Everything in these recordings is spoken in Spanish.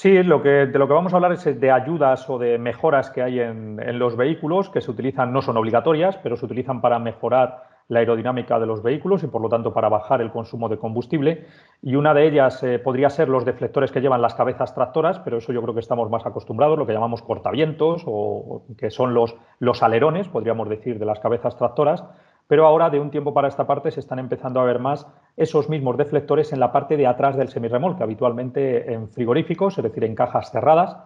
Sí, de lo que vamos a hablar es de ayudas o de mejoras que hay en los vehículos que se utilizan, no son obligatorias, pero se utilizan para mejorar la aerodinámica de los vehículos y, por lo tanto, para bajar el consumo de combustible. Y una de ellas podría ser los deflectores que llevan las cabezas tractoras, pero eso yo creo que estamos más acostumbrados, lo que llamamos cortavientos, o que son los alerones, podríamos decir, de las cabezas tractoras. Pero ahora, de un tiempo para esta parte, se están empezando a ver más esos mismos deflectores en la parte de atrás del semirremolque, habitualmente en frigoríficos, es decir, en cajas cerradas.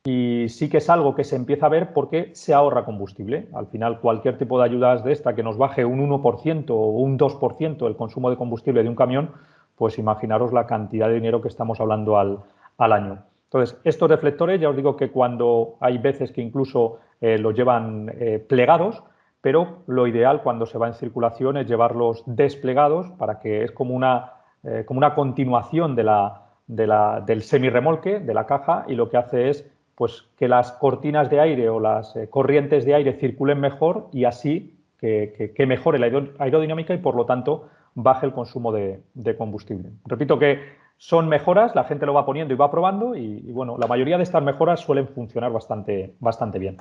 Y sí que es algo que se empieza a ver porque se ahorra combustible. Al final, cualquier tipo de ayudas de esta que nos baje un 1% o un 2% el consumo de combustible de un camión, pues imaginaros la cantidad de dinero que estamos hablando al año. Entonces, estos deflectores, ya os digo que cuando hay veces que incluso los llevan plegados, pero lo ideal cuando se va en circulación es llevarlos desplegados para que es como una continuación del semirremolque, de la caja, y lo que hace es pues, que las cortinas de aire o las corrientes de aire circulen mejor y así que mejore la aerodinámica y, por lo tanto, baje el consumo de combustible. Repito que son mejoras, la gente lo va poniendo y va probando y bueno, la mayoría de estas mejoras suelen funcionar bastante bien.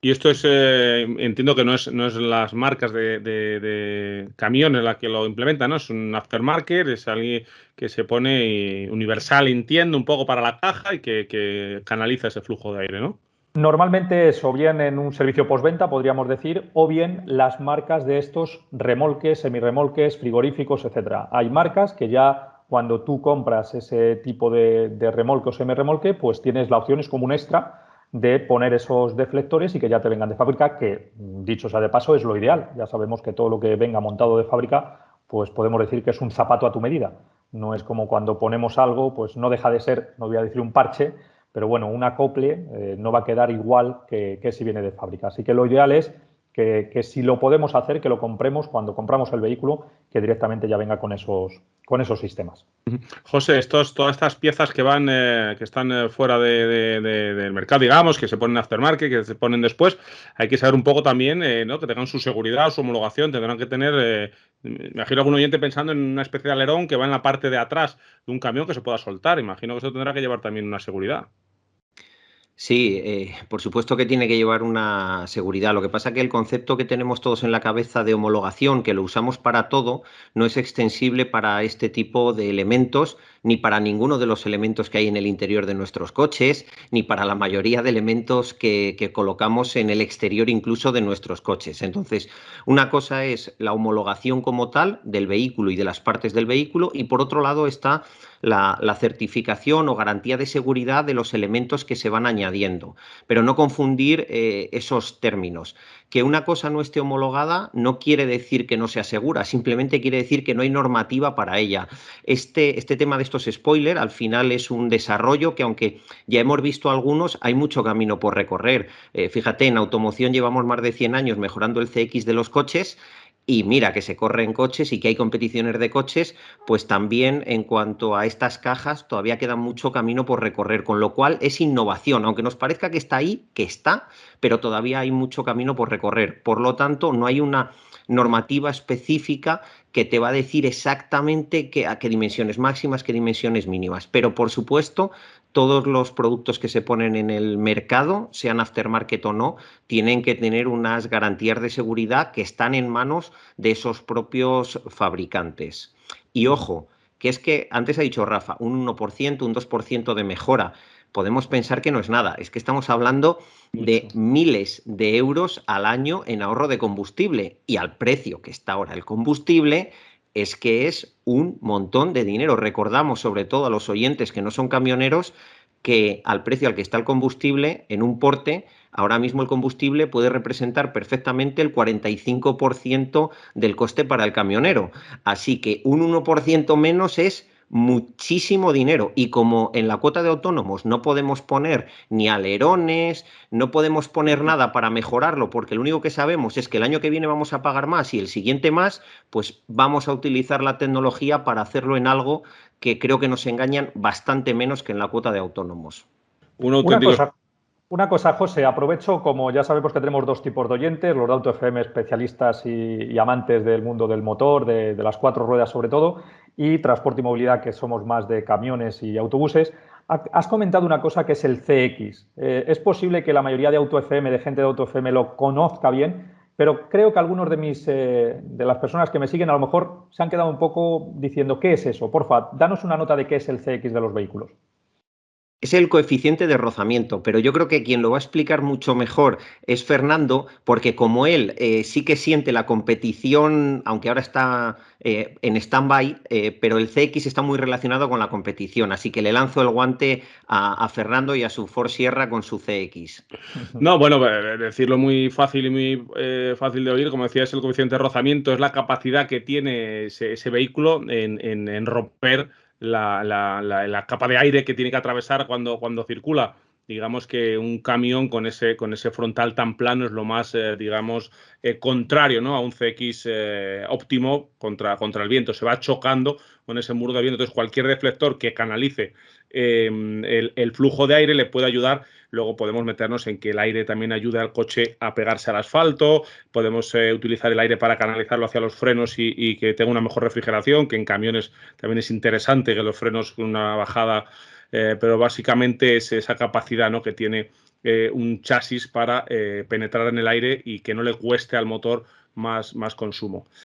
Y esto es, entiendo que no es las marcas de camiones la que lo implementan, ¿no? Es un aftermarket, es alguien que se pone universal, entiendo, un poco para la caja y que canaliza ese flujo de aire, ¿no? Normalmente es o bien en un servicio postventa, podríamos decir, o bien las marcas de estos remolques, semirremolques, frigoríficos, etcétera. Hay marcas que ya cuando tú compras ese tipo de remolque o semirremolque, pues tienes la opción, es como un extra, de poner esos deflectores y que ya te vengan de fábrica, que dicho sea de paso es lo ideal. Ya sabemos que todo lo que venga montado de fábrica, pues podemos decir que es un zapato a tu medida. No es como cuando ponemos algo, pues no deja de ser, no voy a decir un parche, pero bueno, un acople no va a quedar igual que si viene de fábrica. Así que lo ideal es que si lo podemos hacer, que lo compremos cuando compramos el vehículo, que directamente ya venga con esos sistemas. José, todas estas piezas que van, que están fuera del mercado, digamos, que se ponen aftermarket, que se ponen después, hay que saber un poco también, ¿no? Que tengan su seguridad, su homologación, tendrán que tener, me imagino algún oyente pensando en una especie de alerón que va en la parte de atrás de un camión que se pueda soltar. Imagino que eso tendrá que llevar también una seguridad. Sí, por supuesto que tiene que llevar una seguridad. Lo que pasa es que el concepto que tenemos todos en la cabeza de homologación, que lo usamos para todo, no es extensible para este tipo de elementos, ni para ninguno de los elementos que hay en el interior de nuestros coches, ni para la mayoría de elementos que colocamos en el exterior incluso de nuestros coches. Entonces, una cosa es la homologación como tal del vehículo y de las partes del vehículo, y por otro lado está la certificación o garantía de seguridad de los elementos que se van añadiendo, pero no confundir esos términos. Que una cosa no esté homologada no quiere decir que no sea segura, simplemente quiere decir que no hay normativa para ella. Este tema de estos spoilers al final es un desarrollo que, aunque ya hemos visto algunos, hay mucho camino por recorrer. Fíjate, en automoción llevamos más de 100 años mejorando el CX de los coches. Y mira que se corre en coches y que hay competiciones de coches, pues también en cuanto a estas cajas todavía queda mucho camino por recorrer, con lo cual es innovación, aunque nos parezca que está ahí, que está, pero todavía hay mucho camino por recorrer. Por lo tanto, no hay una normativa específica que te va a decir exactamente a qué dimensiones máximas, qué dimensiones mínimas. Pero, por supuesto, todos los productos que se ponen en el mercado, sean aftermarket o no, tienen que tener unas garantías de seguridad que están en manos de esos propios fabricantes. Y ojo, que es que antes ha dicho Rafa, un 1%, un 2% de mejora. Podemos pensar que no es nada, es que estamos hablando de miles de euros al año en ahorro de combustible, y al precio que está ahora el combustible es que es un montón de dinero. Recordamos, sobre todo a los oyentes que no son camioneros, que al precio al que está el combustible en un porte, ahora mismo el combustible puede representar perfectamente el 45% del coste para el camionero. Así que un 1% menos es muchísimo dinero, y como en la cuota de autónomos no podemos poner ni alerones, no podemos poner nada para mejorarlo, porque lo único que sabemos es que el año que viene vamos a pagar más y el siguiente más, pues vamos a utilizar la tecnología para hacerlo en algo que creo que nos engañan bastante menos que en la cuota de autónomos. Una cosa, José, aprovecho, como ya sabemos que tenemos dos tipos de oyentes, los de Auto FM especialistas y amantes del mundo del motor, de las cuatro ruedas sobre todo, y transporte y movilidad, que somos más de camiones y autobuses. Has comentado una cosa que es el CX. Es posible que la mayoría de AutoFM, de gente de AutoFM, lo conozca bien, pero creo que algunos de las personas que me siguen a lo mejor se han quedado un poco diciendo, ¿qué es eso? Porfa, danos una nota de qué es el CX de los vehículos. Es el coeficiente de rozamiento, pero yo creo que quien lo va a explicar mucho mejor es Fernando, porque como él sí que siente la competición, aunque ahora está en stand-by, pero el CX está muy relacionado con la competición, así que le lanzo el guante a Fernando y a su Ford Sierra con su CX. No, bueno, decirlo muy fácil y muy fácil de oír, como decía, es el coeficiente de rozamiento, es la capacidad que tiene ese vehículo en romper la capa de aire que tiene que atravesar cuando circula. Digamos que un camión con ese frontal tan plano es lo más, digamos, contrario, ¿no? A un CX óptimo contra el viento. Se va chocando con ese muro de viento. Entonces, cualquier deflector que canalice el flujo de aire le puede ayudar. Luego podemos meternos en que el aire también ayuda al coche a pegarse al asfalto, podemos utilizar el aire para canalizarlo hacia los frenos y que tenga una mejor refrigeración, que en camiones también es interesante que los frenos con una bajada, pero básicamente es esa capacidad, ¿no?, que tiene un chasis para penetrar en el aire y que no le cueste al motor más consumo.